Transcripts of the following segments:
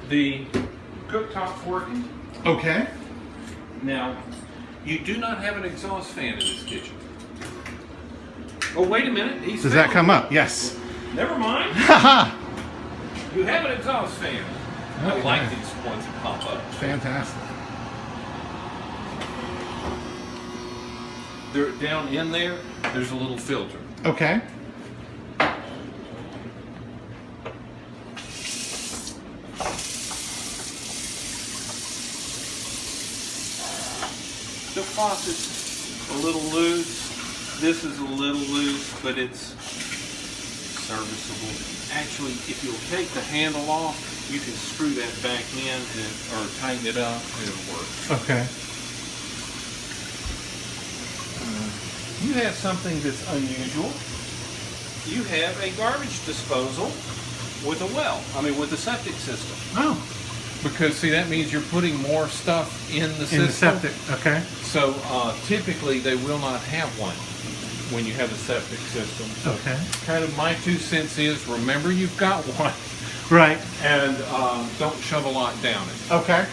The cooktop's working. Okay. Now, you do not have an exhaust fan in this kitchen. Oh, wait a minute. Does that come up? Yes. Never mind. Haha. You have an exhaust fan. I Okay. like these ones that pop up. Fantastic. They're down in there. There's a little filter. Okay. The faucet's a little loose. This is a little loose, but it's serviceable. Actually, if you'll take the handle off, you can screw that back in or tighten it up and it'll work. Okay. You have something that's unusual. You have a garbage disposal with a well. With a septic system. Oh. Because, see, that means you're putting more stuff in the system. In the septic. Okay. So, typically, they will not have one when you have a septic system. So Okay. kind of my 2 cents is, remember you've got one. Right. And don't shove a lot down it. Okay.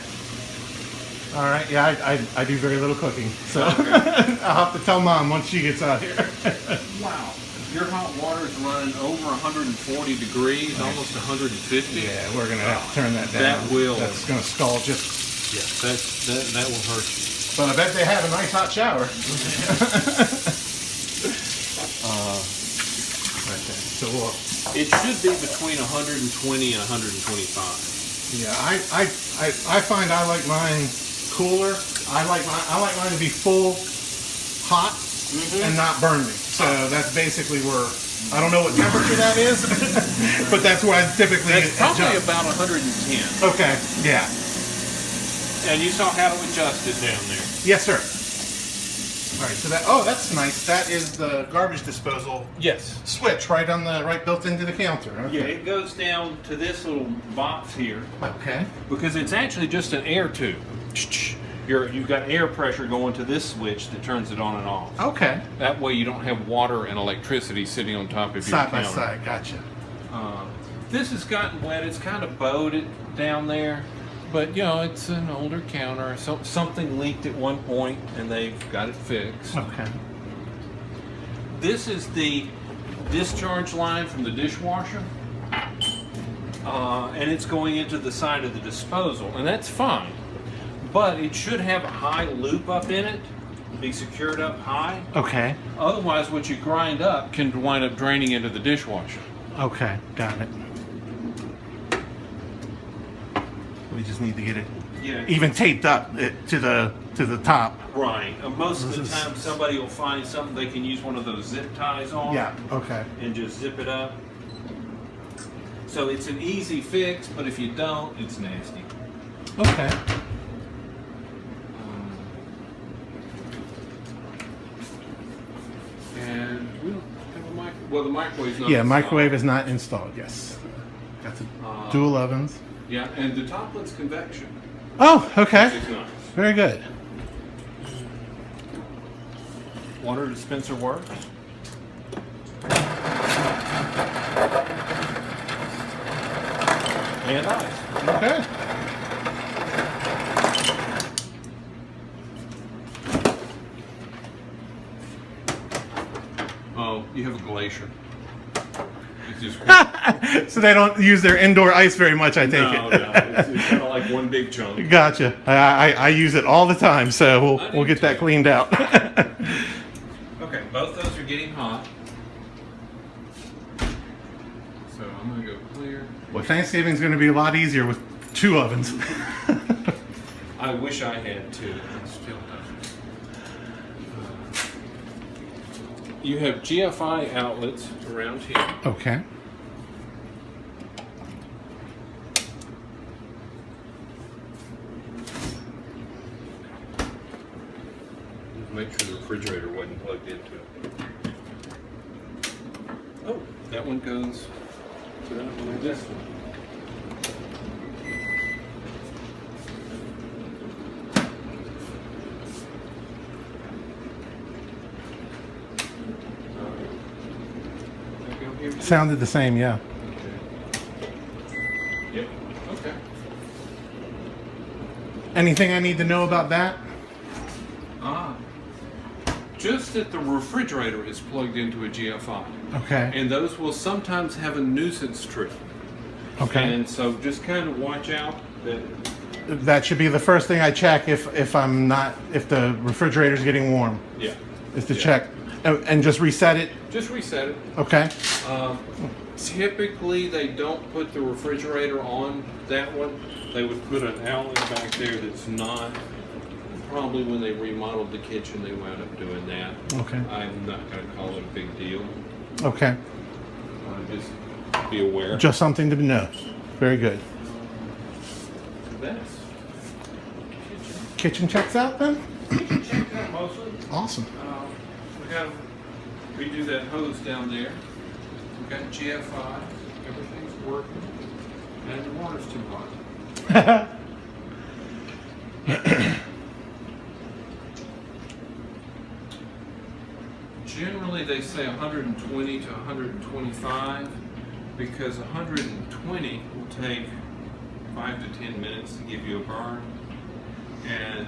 All right. Yeah, I do very little cooking, so Okay. I'll have to tell Mom once she gets out here. Wow. Your hot water is running over 140 degrees, almost 150. Yeah, we're gonna have to turn that down. That will. That's gonna scald you. Yeah, that will hurt you. But I bet they have a nice hot shower. Right there. So we'll. It should be between 120 and 125. Yeah, I find I like mine cooler. I like mine to be full, hot, and not burn me. So that's basically where I don't know what temperature that is, but that's where I typically That's probably adjust. about 110. Okay. Yeah. And you saw how to adjust it down there. Yes, sir. All right. So that's nice. That is the garbage disposal Yes. switch right built into the counter. Okay. Yeah, it goes down to this little box here Okay. because it's actually just an air tube. You've got air pressure going to this switch that turns it on and off. Okay. That way you don't have water and electricity sitting on top of your Side by counter. side. Gotcha. This has gotten wet. It's kind of bowed it down there. But, it's an older counter. So something leaked at one point, and they've got it fixed. Okay. This is the discharge line from the dishwasher. And it's going into the side of the disposal. And that's fine. But it should have a high loop up in it. Be secured up high. Okay. Otherwise, what you grind up can wind up draining into the dishwasher. Okay. Got it. We just need to get it even taped up to the top. Right. Most of the time, somebody will find something they can use one of those zip ties on. Yeah. Okay. And just zip it up. So it's an easy fix, but if you don't, it's nasty. Okay. And we don't have a microwave. Well, the microwave's not. Yeah, installed. microwave is not installed. Yes. Got the dual ovens. Yeah, and the top one's convection. Oh, okay. Which is nice. Very good. Water dispenser works. And ice. Okay. Oh, you have a glacier. It's just So they don't use their indoor ice very much, I take no, it. no. It's kind of like one big chunk. Gotcha. I use it all the time, so I do we'll get that too. cleaned out. Okay, both those are getting hot. So I'm gonna go clear. Well, Thanksgiving's going to be a lot easier with 2 ovens. I wish I had two. It still doesn't. You have GFI outlets around here. Okay. Make sure the refrigerator wasn't plugged into it. Oh, that one goes to this one. Sounded the same, yeah. Yep. Okay. Anything I need to know about that? Just that the refrigerator is plugged into a GFI. Okay. And those will sometimes have a nuisance trip. Okay. And so just kind of watch out that. That should be the first thing I check if the refrigerator's getting warm. Yeah. Is to check and just reset it. Just reset it. Okay. Typically, they don't put the refrigerator on that one. They would put an outlet back there that's not. Probably when they remodeled the kitchen, they wound up doing that. Okay. I'm not going to call it a big deal. Okay. Just be aware. Just something to know. Very good. That's Kitchen checks out then? kitchen checked out mostly. Awesome. We got to redo that hose down there. We got GFI. Everything's working. And the water's too hot. Generally, they say 120 to 125 because 120 will take 5 to 10 minutes to give you a burn, and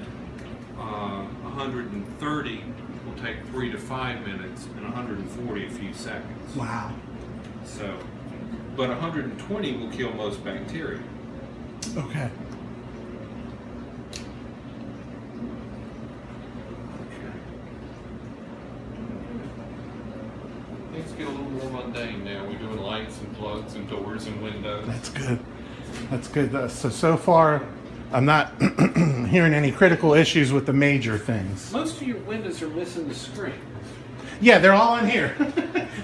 130 will take 3 to 5 minutes, and 140 a few seconds. Wow. So, but 120 will kill most bacteria. Okay. Things get a little more mundane now. We're doing lights and plugs and doors and windows. That's good. That's good. So far, I'm not hearing any critical issues with the major things. Most of your windows are missing the screen. Yeah, they're all in here.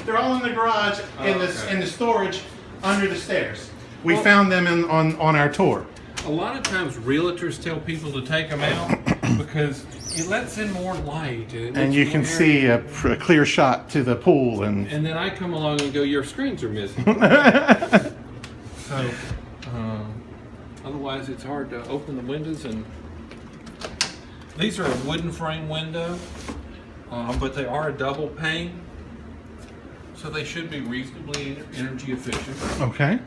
They're all in the garage in Okay. the storage under the stairs. We Well- found them on our tour. A lot of times realtors tell people to take them out because it lets in more light. And lets you more can air. see a clear shot to the pool. And And then I come along and go, your screens are missing. So, otherwise it's hard to open the windows. And these are a wooden frame window, but they are a double pane. So they should be reasonably energy efficient. okay.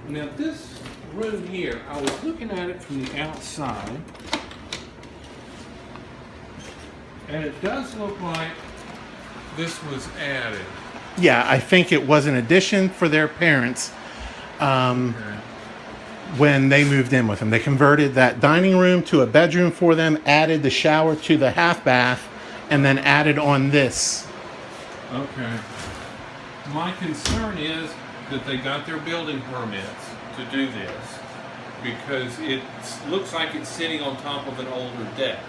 Now this room here, I was looking at it from the outside, and it does look like this was added. Yeah, I think it was an addition for their parents when they moved in with them. They converted that dining room to a bedroom for them, added the shower to the half bath, and then added on this. Okay. My concern is that they got their building permits to do this because it looks like it's sitting on top of an older deck.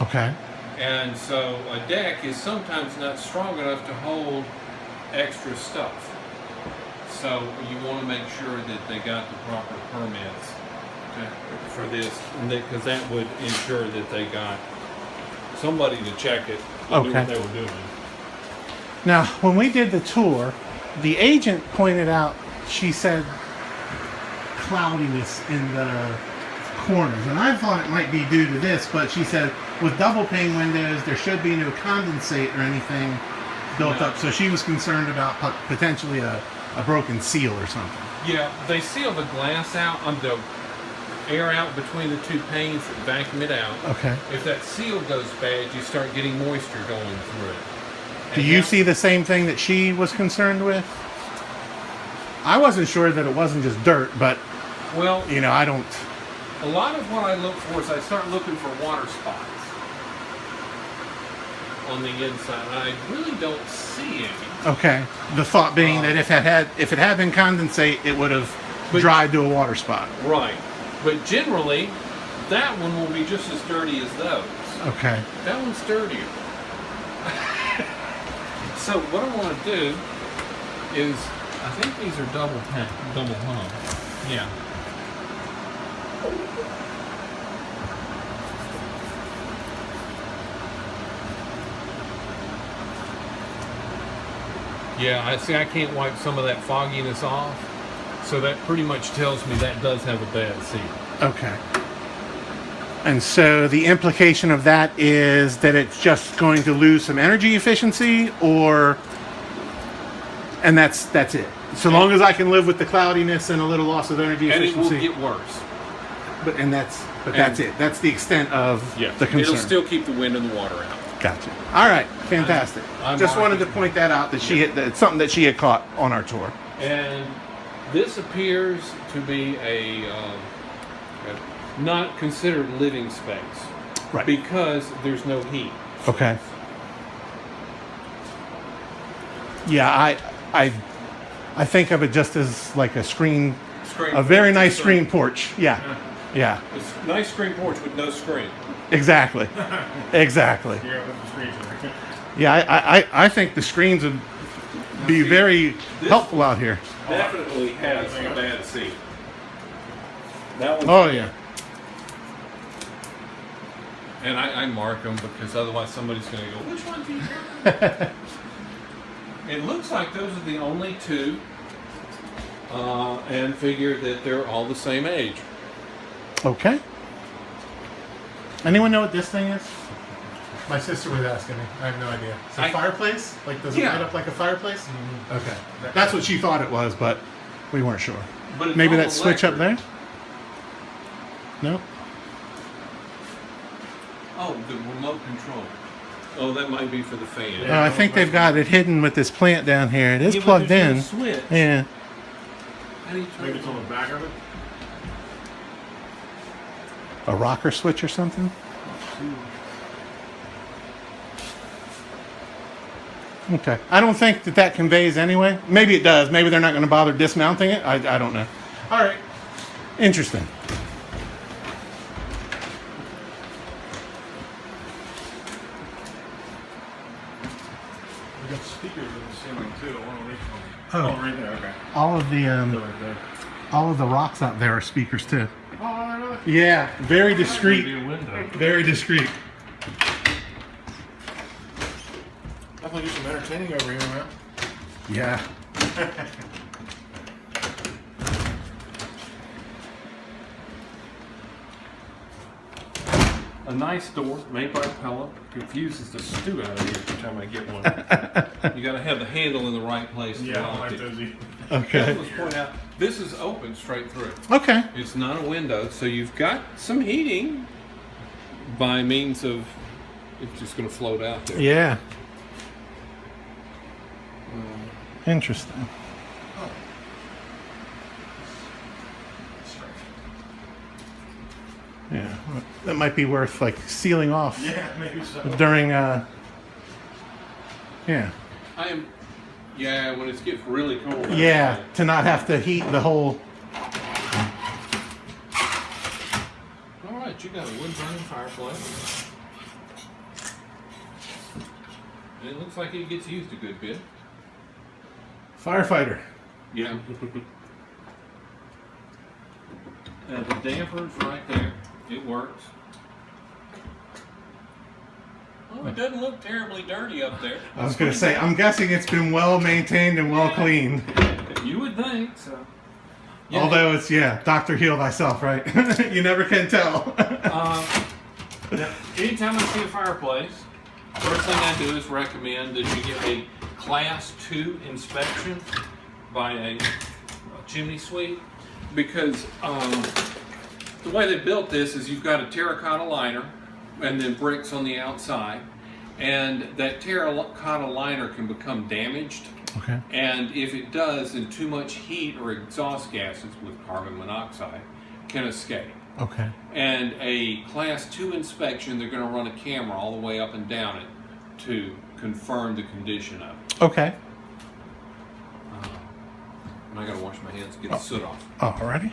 Okay. And so a deck is sometimes not strong enough to hold extra stuff. So you want to make sure that they got the proper permits for this, because that would ensure that they got somebody to check it and knew what Okay. they were doing. Now, when we did the tour, the agent pointed out, she said, cloudiness in the corners. And I thought it might be due to this, but she said, with double pane windows, there should be no condensate or anything built No. up. So she was concerned about potentially a broken seal or something. Yeah, they seal the glass out, the air out between the two panes, vacuum it out. Okay. If that seal goes bad, you start getting moisture going through it. Do And you now- see the same thing that she was concerned with? I wasn't sure that it wasn't just dirt, but, Well, you know, I don't... a lot of what I look for is I start looking for water spots on the inside. And I really don't see any. Okay. The thought being that if it had been condensate, it would have But- dried to a water spot. Right. But generally, that one will be just as dirty as those. Okay. That one's dirtier. So what I want to do is, I think these are double hung. Yeah. Yeah, I see. I can't wipe some of that fogginess off, so that pretty much tells me that does have a bad seal. Okay. And so the implication of that is that it's just going to lose some energy efficiency, or And that's it. So long as I can live with the cloudiness and a little loss of energy And it efficiency. will get worse. That's it. That's the extent of the concern. It'll still keep the wind and the water out. Gotcha. All right, fantastic. I'm Just wanted to marking. point that out, that it's something that she had caught on our tour. And this appears to be a not considered living space. Right. Because there's no heat. Okay. Yeah, I think of it just as like a screen, a very nice screen porch. Yeah. Yeah. It's a nice screen porch with no screen. Exactly. Exactly. Yeah, I think the screens would be very helpful out here. Definitely has a bad seat. That one. Oh yeah. And I mark them because otherwise somebody's going to go, which one do you have? It looks like those are the only two, and figure that they're all the same age. Okay. Anyone know what this thing is? My sister was asking me. I have no idea. Is it a fireplace? Like, does it light up like a fireplace? Mm-hmm. Okay. That's what she thought it was, but we weren't sure. But it's Maybe all that switch up there? electric. No? Oh, the remote control. Oh, that might be for the fan. I think they've got it hidden with this plant down here. It is Yeah, but plugged there's in. no switch. Yeah. How do you turn Maybe it it's on the back of it. A rocker switch or something? Okay. I don't think that conveys anyway. Maybe it does. Maybe they're not going to bother dismounting it. I don't know. All right. Interesting. We got speakers in the ceiling too. One on each one. Oh. Right there. Okay. All of the Right there. all of the rocks out there are speakers too. Oh, really? Yeah, very discreet. Maybe a window. Very discreet. Definitely do some entertaining over here, man. Yeah. A nice door made by Pella. Confuses the stew out of me every time I get one. You got to have the handle in the right place. To Yeah, I lock like it. those. Okay. Let's point out, this is open straight through. Okay. It's not a window, so you've got some heating by means of it's just going to float out there. Yeah. Interesting. Yeah. That might be worth like sealing off Yeah, maybe so. during yeah. Yeah, when it gets really cold. Yeah, to not have to heat the whole. All right, you got a wood burning fireplace. And it looks like it gets used a good bit. Firefighter. Yeah. And the damper's right there. It works. Oh, it doesn't look terribly dirty up there. I was going to say, I'm guessing it's been well maintained and well cleaned. You would think so. Yeah. Although it's, Dr. Heal thyself, right? You never can tell. Anytime I see a fireplace, first thing I do is recommend that you get a Class 2 inspection by a chimney sweep, because the way they built this is you've got a terracotta liner and then bricks on the outside, and that terracotta liner can become damaged. Okay. And if it does, then too much heat or exhaust gases with carbon monoxide can escape. Okay. And a Class 2 inspection, they're going to run a camera all the way up and down it to confirm the condition of it. Okay. And I got to wash my hands to get the soot off. Alrighty.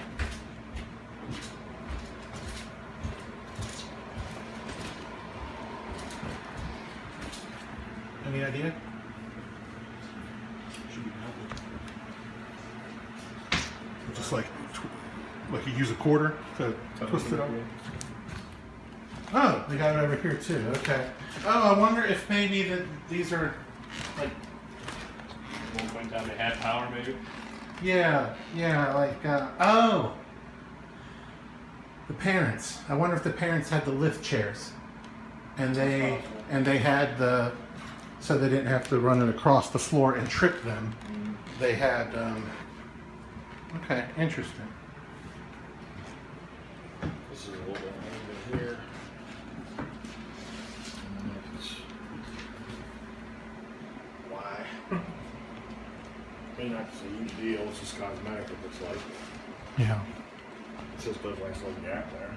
Any idea? Should be helpful. Just like you use a quarter to twist it over. Oh, they got it over here too. Okay. Oh, I wonder if maybe these are like. One point in time they had power, maybe. Yeah, like oh. The parents. I wonder if the parents had the lift chairs, and they had the, so they didn't have to run it across the floor and trip them. they had. Okay, interesting. This is a little bit over here. Why? May not be a huge deal. It's just cosmetic. It looks like. Yeah. It's just a nice little gap there.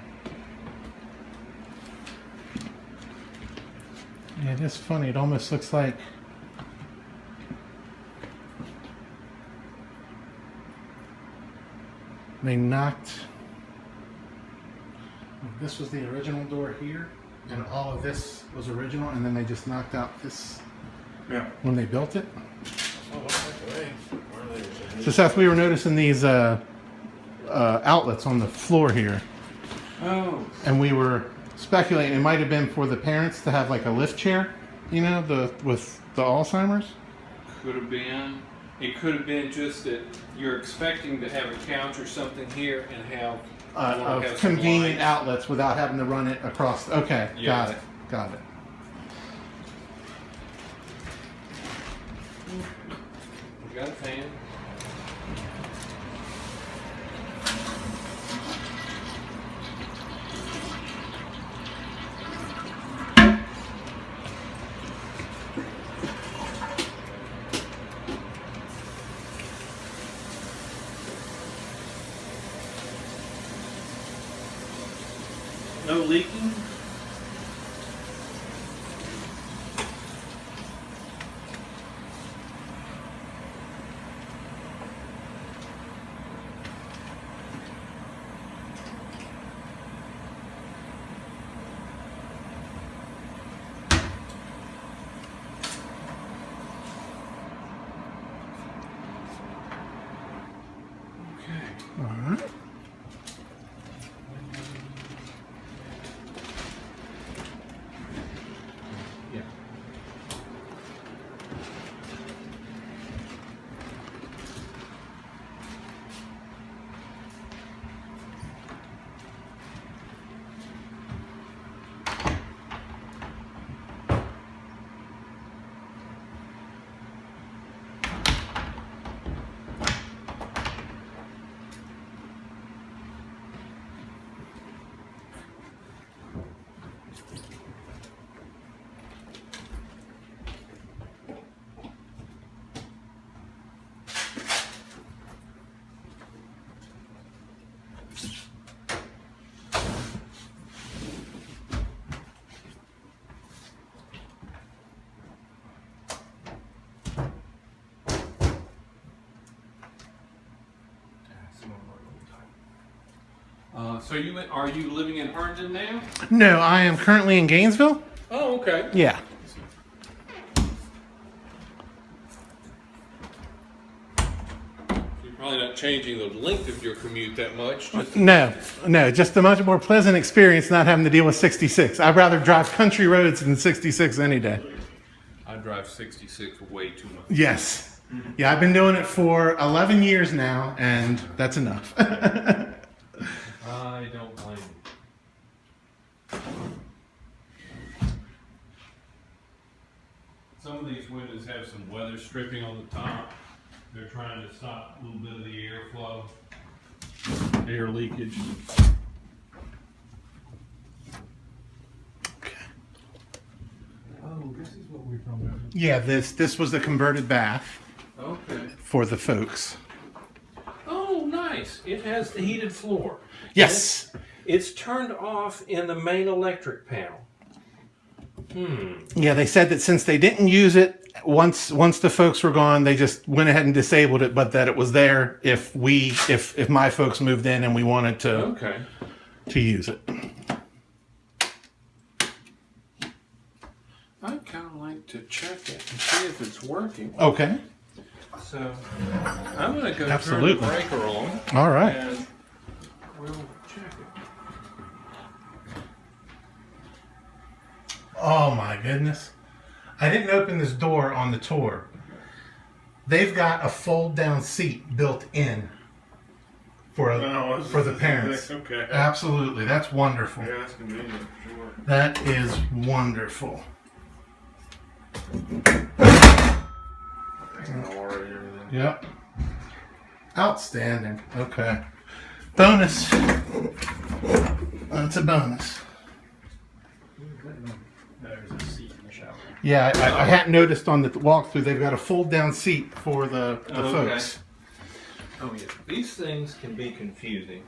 Yeah, it is funny. It almost looks like. They knocked. This was the original door here, and all of this was original, and then they just knocked out this Yeah. when they built it. Oh, looks like they. Where are they? So Seth, we were noticing these outlets on the floor here, Oh, and we were speculating it might have been for the parents to have like a lift chair, you know, with the Alzheimer's. could have been. It could have been just that you're expecting to have a couch or something here and have, you wanna have Of some convenient lights. outlets without having to run it across. Okay, Yeah. got it. We got a fan. No leaking? Okay. All right. Yeah. So are you living in Herndon now? No, I am currently in Gainesville. Oh, okay. Yeah. You're probably not changing the length of your commute that much. Just No, just a much more pleasant experience not having to deal with 66. I'd rather drive country roads than 66 any day. I drive 66 way too much. Yes. Yeah, I've been doing it for 11 years now, and that's enough. I don't blame you. Some of these windows have some weather stripping on the top. They're trying to stop a little bit of the airflow, air leakage. Oh, this is what we're talking about. Yeah, this was the converted bath Okay. for the folks. Oh, nice. It has the heated floor. Yes. It's turned off in the main electric panel. Yeah, they said that since they didn't use it once the folks were gone, they just went ahead and disabled it, but that it was there if my folks moved in and we wanted Okay. to use it. I'd kind of like to check it and see if it's working. Okay. So I'm going to go Absolutely. turn the breaker on All right. and we'll check it. Oh my goodness. I didn't open this door on the tour. They've got a fold down seat built in for the parents. Okay. Absolutely. That's wonderful. Yeah, that's convenient for sure. That is wonderful. Already everything. Yep. Outstanding. Okay. Bonus. That's a bonus. There's a seat in the shower. Yeah, I hadn't noticed on the walkthrough they've got a fold-down seat for the folks. Oh yeah, these things can be confusing.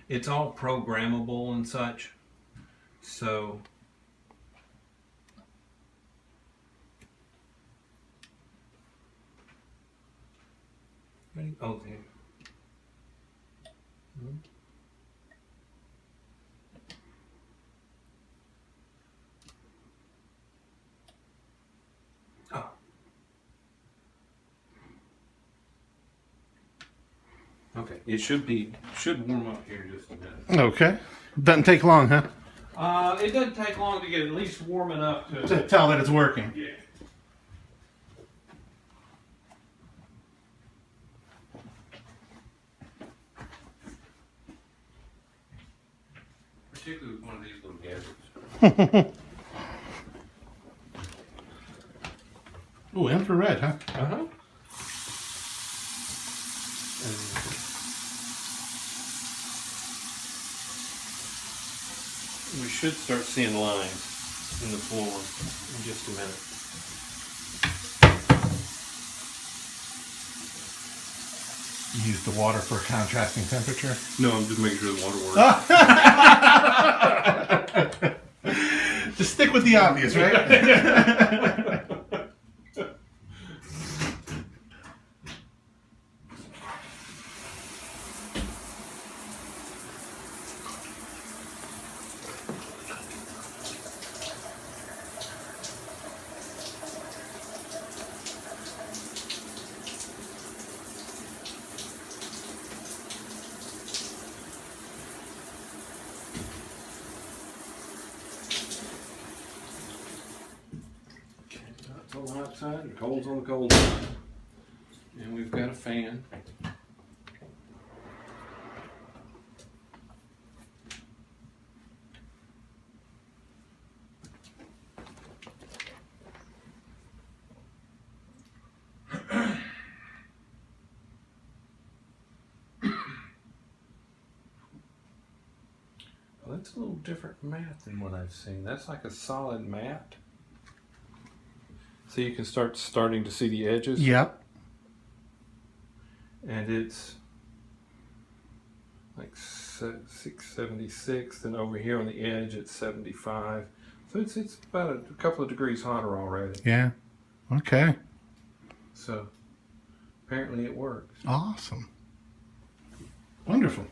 It's all programmable and such, so okay. Oh. Okay, it should warm up here in just a minute. Okay. Doesn't take long, huh? It doesn't take long to get at least warm enough To to. tell that it's working. Yeah. Particularly with one of these little gadgets. Ooh, infrared, huh? Uh-huh. We should start seeing lines in the floor in just a minute. You use the water for contrasting temperature. No, I'm just making sure the water works. Just stick with the obvious, right? On the hot side and cold's on the cold side. And we've got a fan. Well, that's a little different mat than what I've seen. That's like a solid mat. So you can starting to see the edges. Yep. And it's like 676, and over here on the edge it's 75. So it's about a couple of degrees hotter already. Yeah. Okay. So apparently it works. Awesome. Wonderful.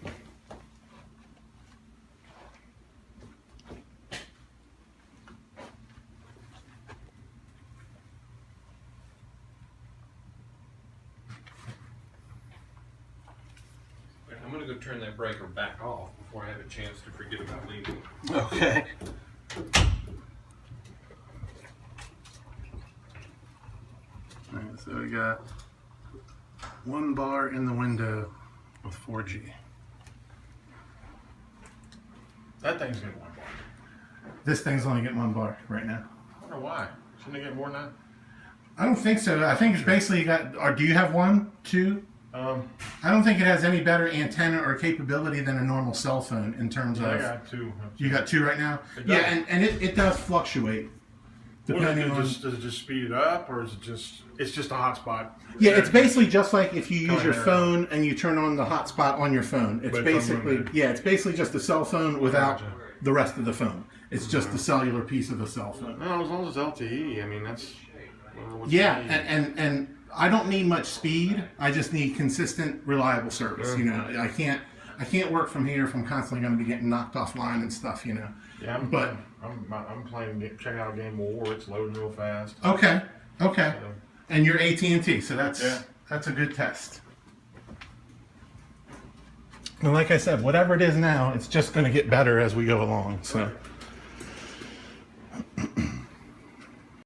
I'm going to go turn that breaker back off before I have a chance to forget about leaving. Okay. All right, so we got 1 bar in the window with 4G. That thing's getting 1 bar. This thing's only getting 1 bar right now. I wonder why. Shouldn't it get more than that? I don't think so. I think it's basically got, or do you have 1, 2? I don't think it has any better antenna or capability than a normal cell phone in terms I of. got 2. You got 2 right now? It does. Yeah, and it does fluctuate. Depending on. Does it just speed it up, or is it just, it's just a hotspot? Yeah, it's basically just like if you use your ahead. phone and you turn on the hotspot on your phone. It's But it's basically, unlimited. yeah, it's basically just a cell phone without Gotcha. the rest of the phone. It's just the cellular piece of a cell phone. No, as long as it's LTE, I mean, that's. What's Yeah, the- and I don't need much speed. I just need consistent, reliable service. You know, I can't work from here if I'm constantly going to be getting knocked offline and stuff. You know. Yeah, I'm playing, checking out a game of War. It's loading real fast. Okay. So, And you're AT&T, so that's Yeah. that's a good test. And like I said, whatever it is now, it's just going to get better as we go along. So.